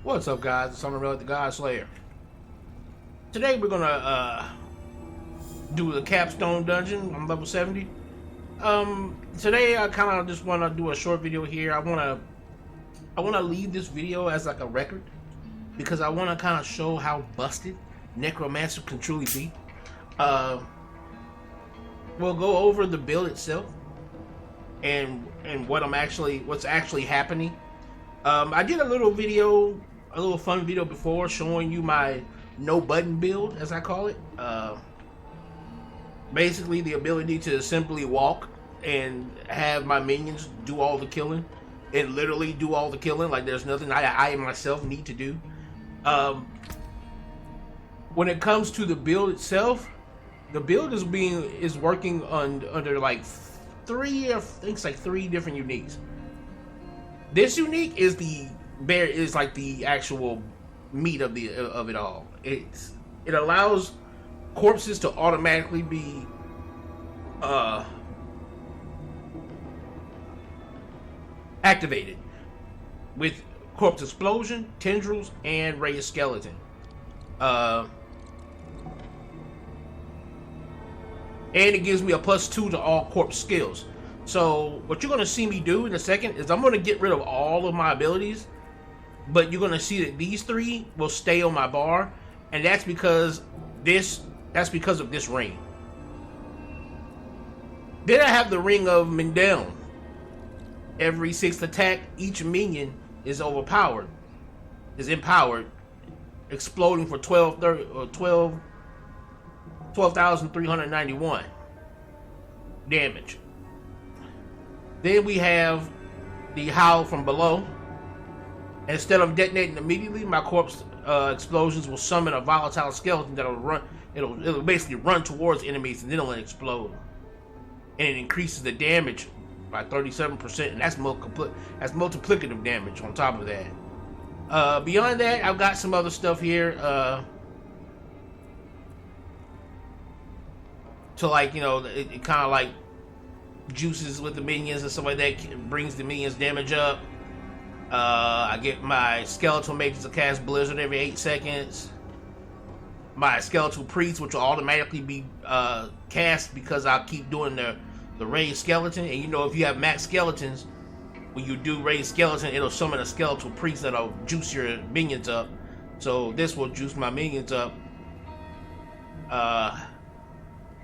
What's up, guys? It's Amon-Rellik, the God Slayer. Today we're gonna do the capstone dungeon. I'm level 70. Today I kind of just want to do a short video here. I want to leave this video as like a record because I want to kind of show how busted Necromancer can truly be. We'll go over the build itself and what's actually happening. I did a little fun video before showing you my no button build, as I call it. Basically the ability to simply walk and have my minions do all the killing, and literally do all the killing. Like there's nothing I myself need to do. When it comes to the build itself, the build is working under like three different uniques. This unique is like the actual meat of it all. It allows corpses to automatically be activated with corpse explosion, tendrils, and raised skeleton. And it gives me a +2 to all corpse skills. So what you're going to see me do in a second is I'm going to get rid of all of my abilities, but you're going to see that these three will stay on my bar, and that's because of this ring. Then I have the ring of Mindel. Every 6th attack, each minion is empowered, exploding for 12,391 damage. Then we have the Howl from below. Instead of detonating immediately, my corpse explosions will summon a volatile skeleton that'll run. It'll basically run towards enemies and then it'll explode. And it increases the damage by 37%, and that's multiplicative damage on top of that. Beyond that, I've got some other stuff here. To like, it kind of like juices with the minions and stuff like that. It brings the minions damage up. I get my skeletal mages to cast Blizzard every 8 seconds. My skeletal priest, which will automatically be cast because I'll keep doing the raised skeleton. And if you have max skeletons, when you do raised skeleton, it'll summon a skeletal priest that'll juice your minions up. So this will juice my minions up.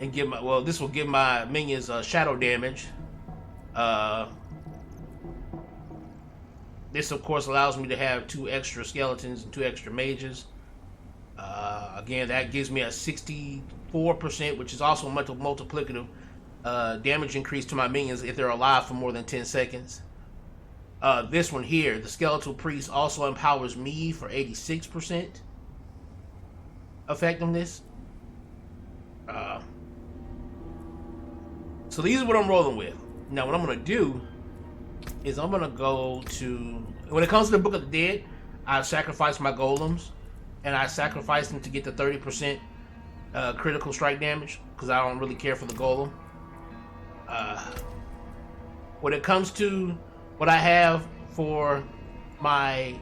And this will give my minions shadow damage. This of course allows me to have 2 extra skeletons and 2 extra mages. Again, that gives me a 64%, which is also multiplicative damage increase to my minions if they're alive for more than 10 seconds. This one here, the skeletal priest, also empowers me for 86% effectiveness. So these are what I'm rolling with. Now what I'm going to do is I'm going to go to... When it comes to the Book of the Dead, I sacrifice my golems. And I sacrifice them to get the 30% critical strike damage, because I don't really care for the golem. When it comes to what I have for my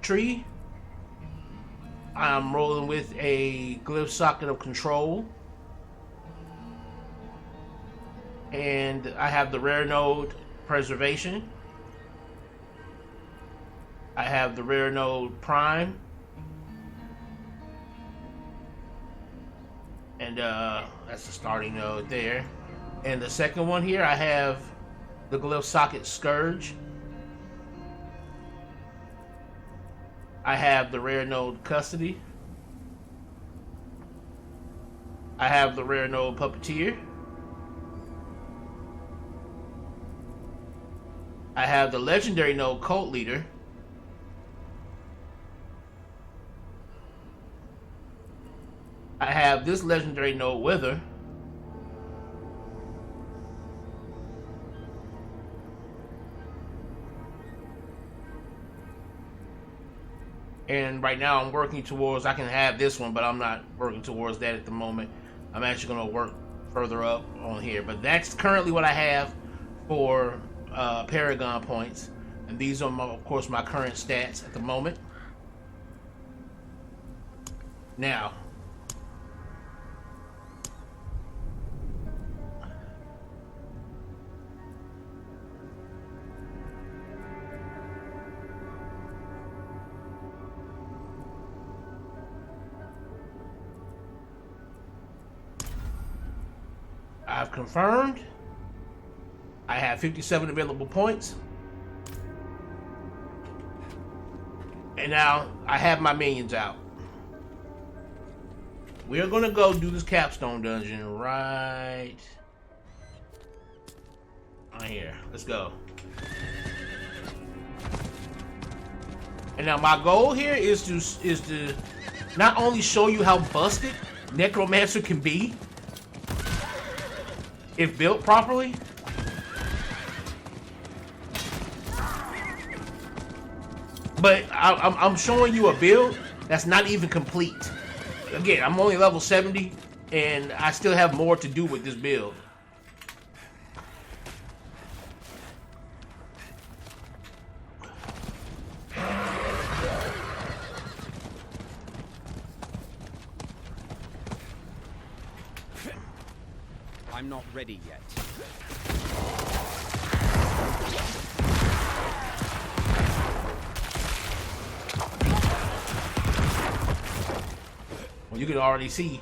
tree, I'm rolling with a glyph socket of control. And I have the rare node preservation. I have the rare node prime. And that's the starting node there. And the second one here, I have the glyph socket scourge. I have the rare node custody. I have the rare node puppeteer. I have the legendary node cult leader. I have this legendary node wither. And right now I'm working towards, I can have this one, but I'm not working towards that at the moment. I'm actually going to work further up on here. But that's currently what I have for Paragon points. And these are, of course, my current stats at the moment. Now, I've confirmed. I have 57 available points. And now I have my minions out. We are going to go do this capstone dungeon right here. Let's go. And now my goal here is to not only show you how busted Necromancer can be if built properly, but I'm showing you a build that's not even complete. Again, I'm only level 70, and I still have more to do with this build. I'm not ready yet. Well, you can already see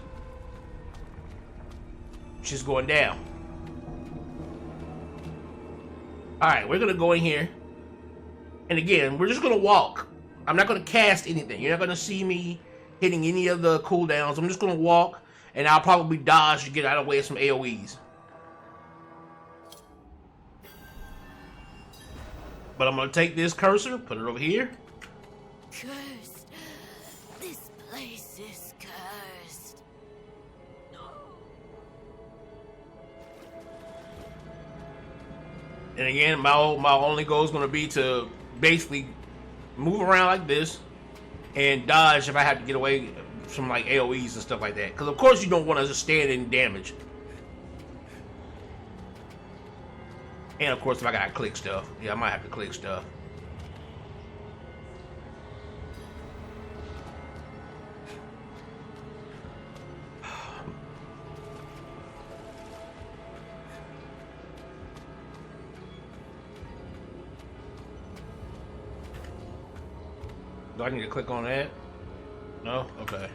she's going down. Alright, we're gonna go in here. And again, we're just gonna walk. I'm not gonna cast anything. You're not gonna see me hitting any of the cooldowns. I'm just gonna walk, and I'll probably dodge to get out of the way of some AoEs. But I'm gonna take this cursor, put it over here. Cursed. This place is cursed. And again, my only goal is gonna be to basically move around like this and dodge if I have to get away from like AoEs and stuff like that. Because of course you don't want to just stand in damage. And of course if I gotta click stuff. Yeah, I might have to click stuff. Do I need to click on that? No? Okay.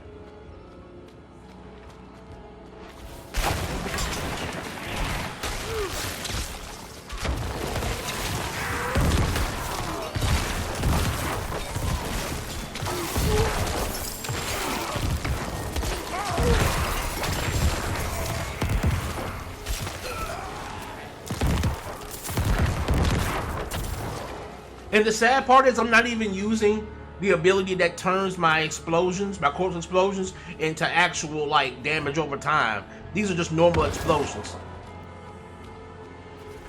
And the sad part is I'm not even using the ability that turns my explosions, my corpse explosions, into actual like damage over time. These are just normal explosions.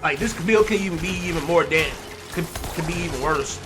Like this build can even be even more dead. Could be even worse.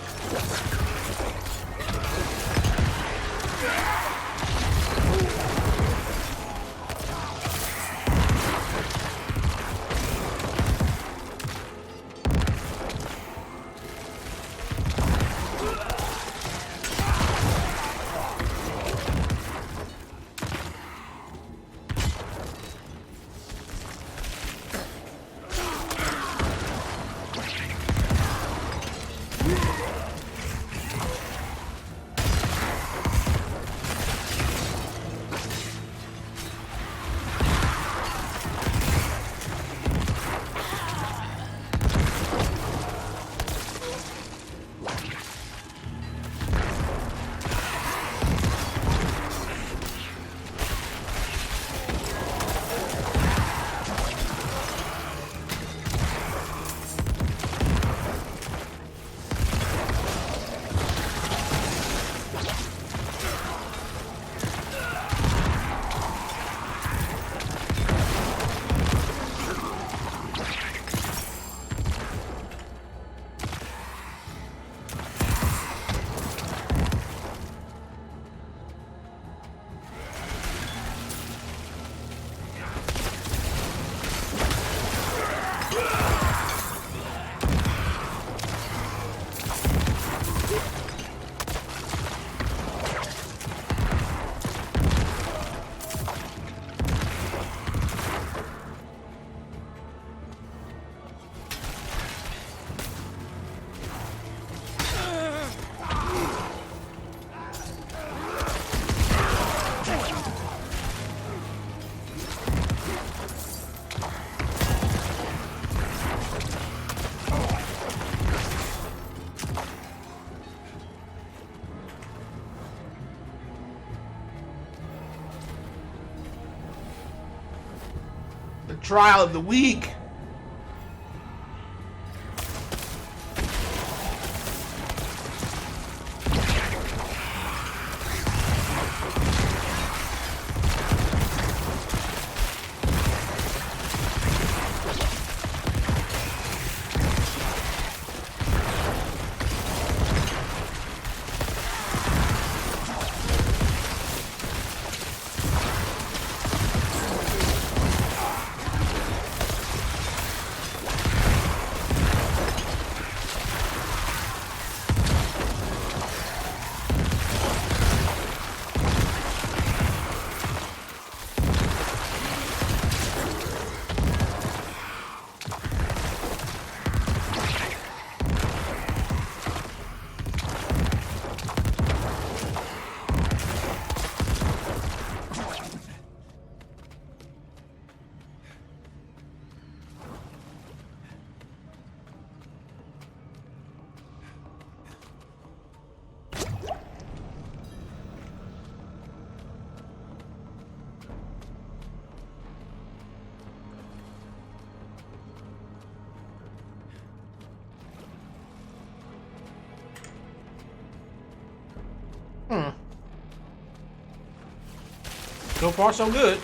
Trial of the week. So far, so good.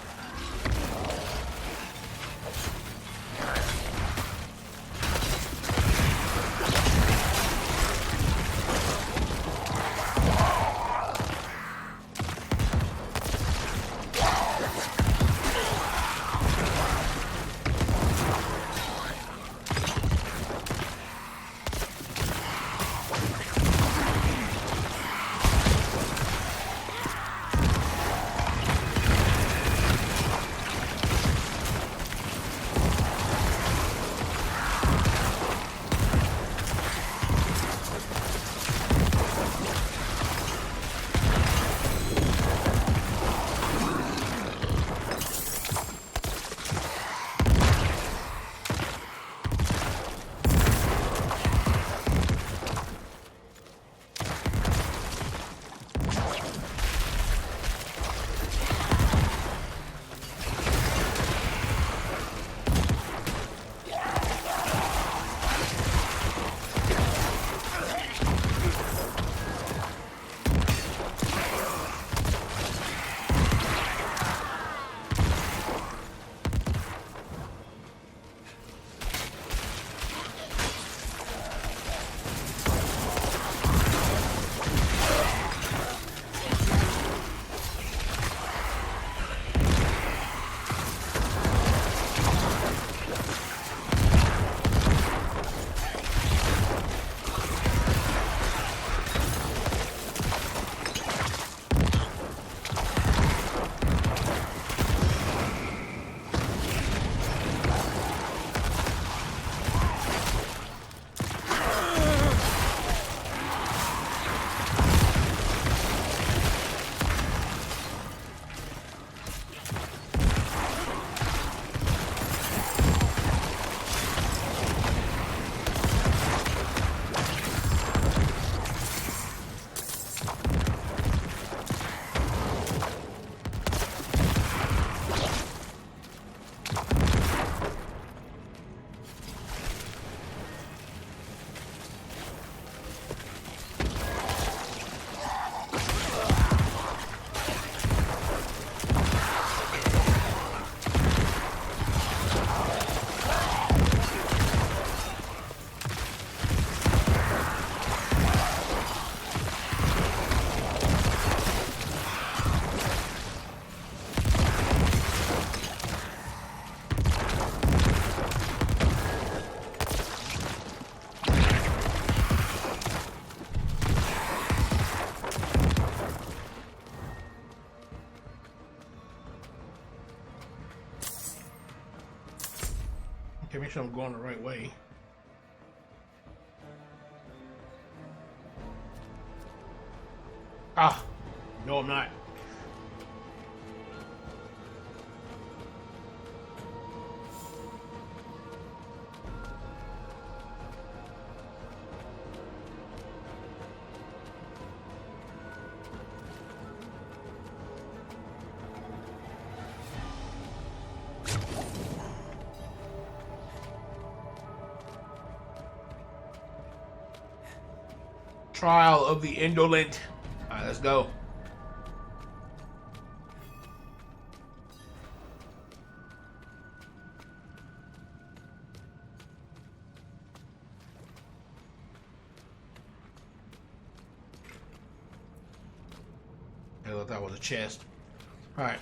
Okay, make sure I'm going the right way. Ah, no, I'm not. Trial of the Indolent. Alright, let's go. I thought that was a chest. Alright.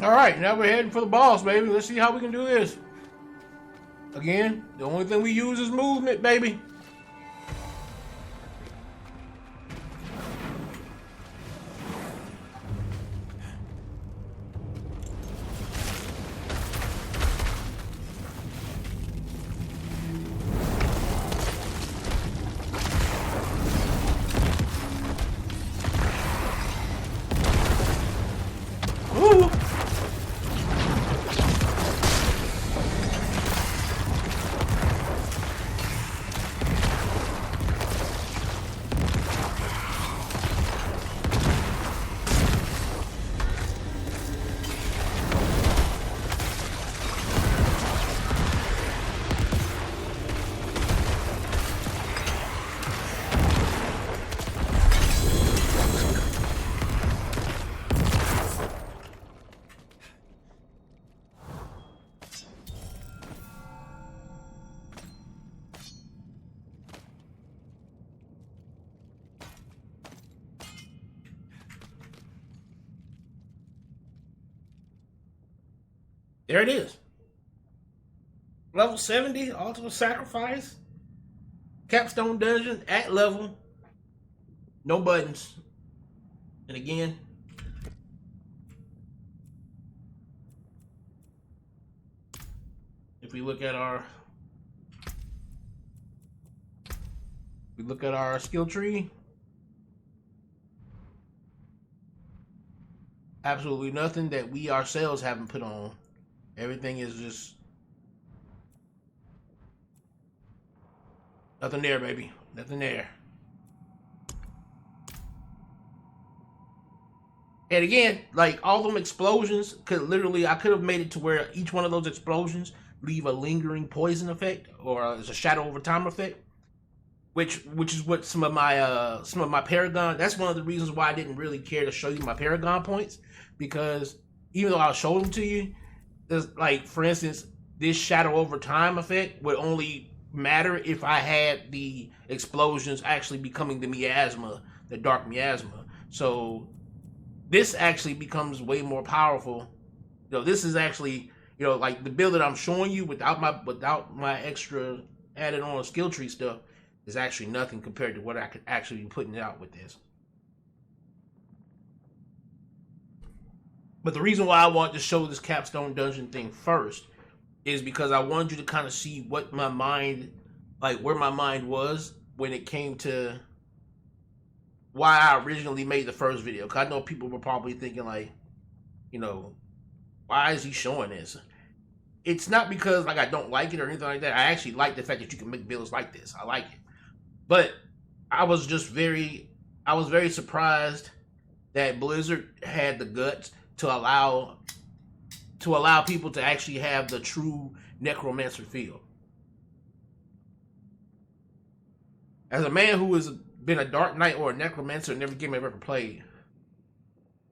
All right, now we're heading for the boss, baby. Let's see how we can do this. Again, the only thing we use is movement, baby. Ooh. There it is. Level 70, Ultimate Sacrifice. Capstone Dungeon at level. No buttons. And again, if we look at our skill tree, absolutely nothing that we ourselves haven't put on. Everything is just nothing there, baby. Nothing there. And again, like all them explosions could literally, I could have made it to where each one of those explosions leave a lingering poison effect or as a shadow over time effect, which is what some of my Paragon. That's one of the reasons why I didn't really care to show you my Paragon points, because even though I'll show them to you, there's, like, for instance, this shadow over time effect would only matter if I had the explosions actually becoming the miasma, the dark miasma. So this actually becomes way more powerful. You know, this is actually, you know, like the build that I'm showing you without my extra added on skill tree stuff is actually nothing compared to what I could actually be putting out with this. But the reason why I wanted to show this Capstone Dungeon thing first is because I wanted you to kind of see what my mind, like where my mind was when it came to why I originally made the first video. Because I know people were probably thinking like, you know, why is he showing this? It's not because like I don't like it or anything like that. I actually like the fact that you can make builds like this. I like it. But I was very surprised that Blizzard had the guts to allow people to actually have the true Necromancer feel. As a man who has been a Dark Knight or a Necromancer in every game I've ever played,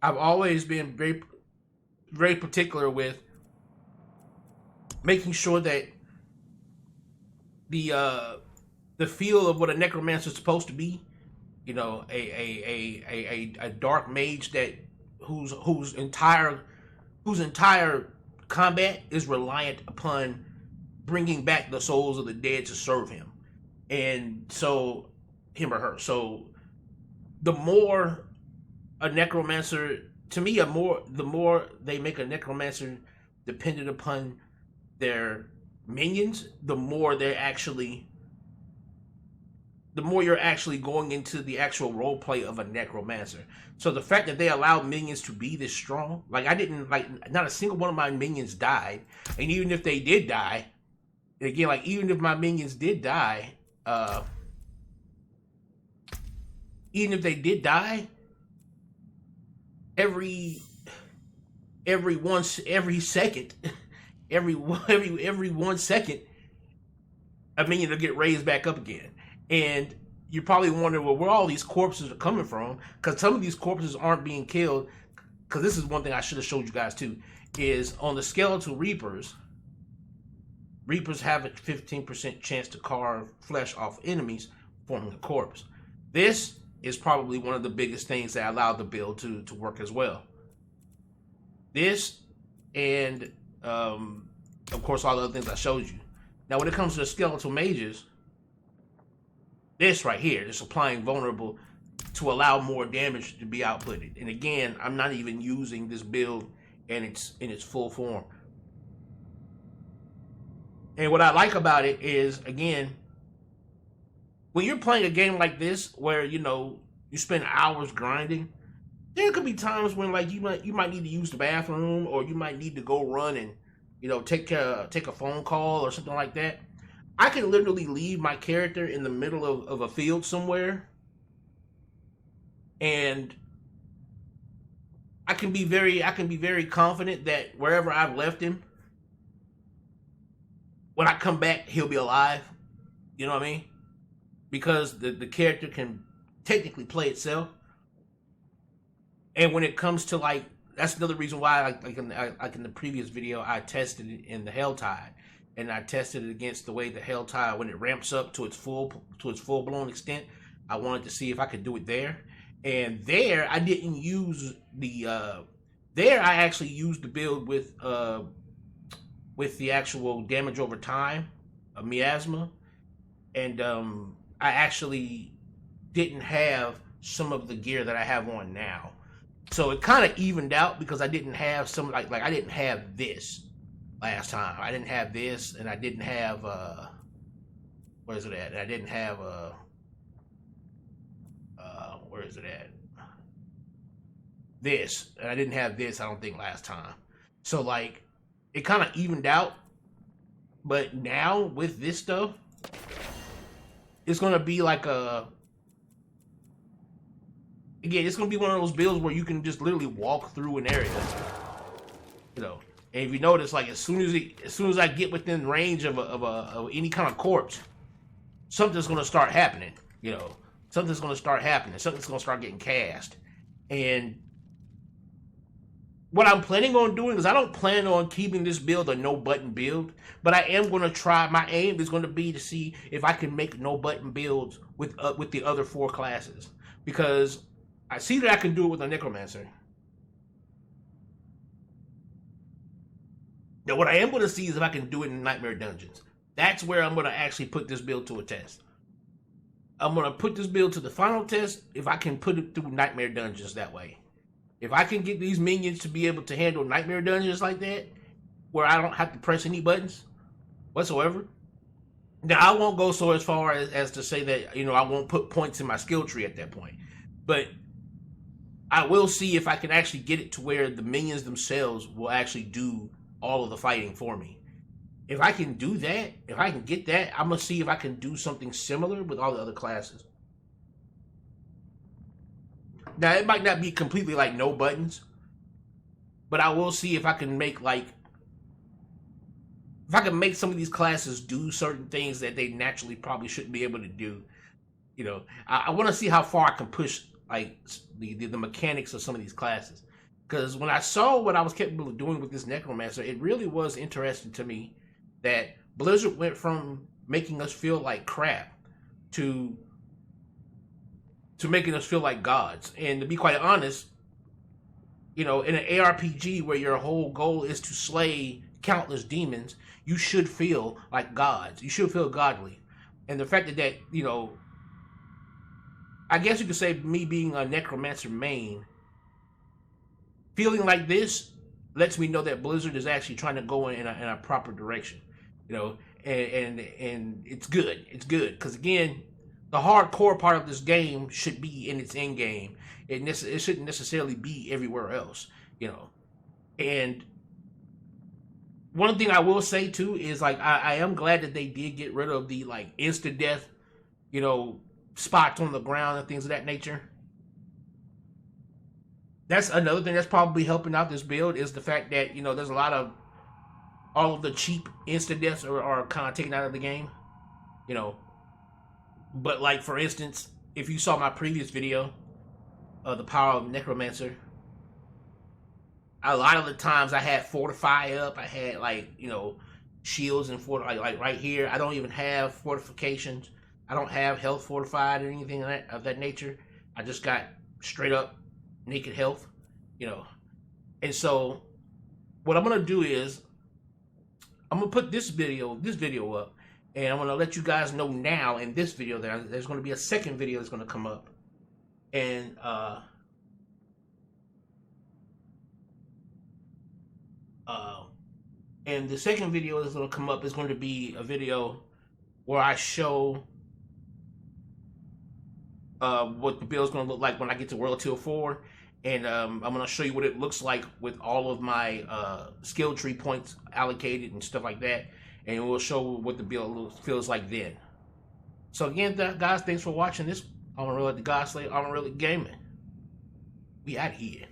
I've always been very, very particular with making sure that the feel of what a Necromancer is supposed to be, you know, a dark mage that whose entire combat is reliant upon bringing back the souls of the dead to serve him, and so him or her. So the more a Necromancer, to me, the more they make a Necromancer dependent upon their minions, the more you're actually going into the actual role play of a Necromancer. So the fact that they allowed minions to be this strong, like not a single one of my minions died. And even if they did die, again, like even if my minions did die, even if they did die, every second, every 1 second, a minion will get raised back up again. And you're probably wondering, well, where all these corpses are coming from, because some of these corpses aren't being killed. Because this is one thing I should have showed you guys too, is on the skeletal reapers have a 15% chance to carve flesh off enemies, forming a corpse. This is probably one of the biggest things that allowed the build to work as well. This and of course all the other things I showed you. Now when it comes to the skeletal mages, this right here is applying vulnerable to allow more damage to be outputted. And again, I'm not even using this build in its full form. And what I like about it is, again, when you're playing a game like this where, you know, you spend hours grinding, there could be times when like you might need to use the bathroom, or you might need to go run and, you know, take a phone call or something like that. I can literally leave my character in the middle of a field somewhere, and I can be very confident that wherever I've left him, when I come back, he'll be alive. You know what I mean? Because the character can technically play itself. And when it comes to like, that's another reason why, like in the previous video, I tested it in the Helltide, and I tested it against the way the Helltide, when it ramps up to its full blown extent, I wanted to see if I could do it there. And there, I didn't use the there I actually used the build with the actual damage over time, miasma, and I actually didn't have some of the gear that I have on now. So it kind of evened out because I didn't have some, like I didn't have this last time. I didn't have this, and I didn't have where is it at? I didn't have where is it at? This, and I didn't have this, I don't think, last time. So like it kind of evened out. But now with this stuff, it's gonna be like again, it's gonna be one of those builds where you can just literally walk through an area, you know. And if you notice, like as soon as I get within range of any kind of corpse, something's gonna start happening, you know. Something's gonna start happening. Something's gonna start getting cast. And what I'm planning on doing is I don't plan on keeping this build a no button build, but I am going to try. My aim is going to be to see if I can make no button builds with the other 4 classes, because I see that I can do it with a Necromancer. Now what I am going to see is if I can do it in Nightmare Dungeons. That's where I'm going to actually put this build to a test. I'm going to put this build to the final test if I can put it through Nightmare Dungeons that way. If I can get these minions to be able to handle Nightmare Dungeons like that, where I don't have to press any buttons whatsoever, now I won't go so as far as to say that, you know, I won't put points in my skill tree at that point. But I will see if I can actually get it to where the minions themselves will actually do all of the fighting for me. If I can do that, if I can get that, I'm going to see if I can do something similar with all the other classes. Now, it might not be completely like no buttons, but I will see if I can make some of these classes do certain things that they naturally probably shouldn't be able to do. You know, I want to see how far I can push like the mechanics of some of these classes. Because when I saw what I was capable of doing with this Necromancer, it really was interesting to me that Blizzard went from making us feel like crap to making us feel like gods. And to be quite honest, you know, in an ARPG where your whole goal is to slay countless demons, you should feel like gods. You should feel godly. And the fact that, you know, I guess you could say me being a Necromancer main, feeling like this lets me know that Blizzard is actually trying to go in a proper direction. You know, and it's good. It's good. Because again, the hardcore part of this game should be in its end game. It shouldn't necessarily be everywhere else, you know. And one thing I will say too is like I am glad that they did get rid of the like instant death, you know, spots on the ground and things of that nature. That's another thing that's probably helping out this build, is the fact that, you know, there's a lot of all of the cheap instant deaths are kind of taken out of the game, you know. But like, for instance, if you saw my previous video of the power of Necromancer, a lot of the times I had Fortify up. I had, like, you know, shields and like right here. I don't even have fortifications. I don't have health fortified or anything of that nature. I just got straight up naked health, you know. And so what I'm gonna do is I'm gonna put this video up, and I'm gonna let you guys know now in this video that there's gonna be a second video that's gonna come up, and the second video that's gonna come up is going to be a video where I show what the build's gonna look like when I get to World Tier 4. And I'm gonna show you what it looks like with all of my skill tree points allocated and stuff like that. And we'll show what the build feels like then. So again, guys, thanks for watching this Amon-Rellik the God Slayer, Amon-Rellik Gaming. We out here.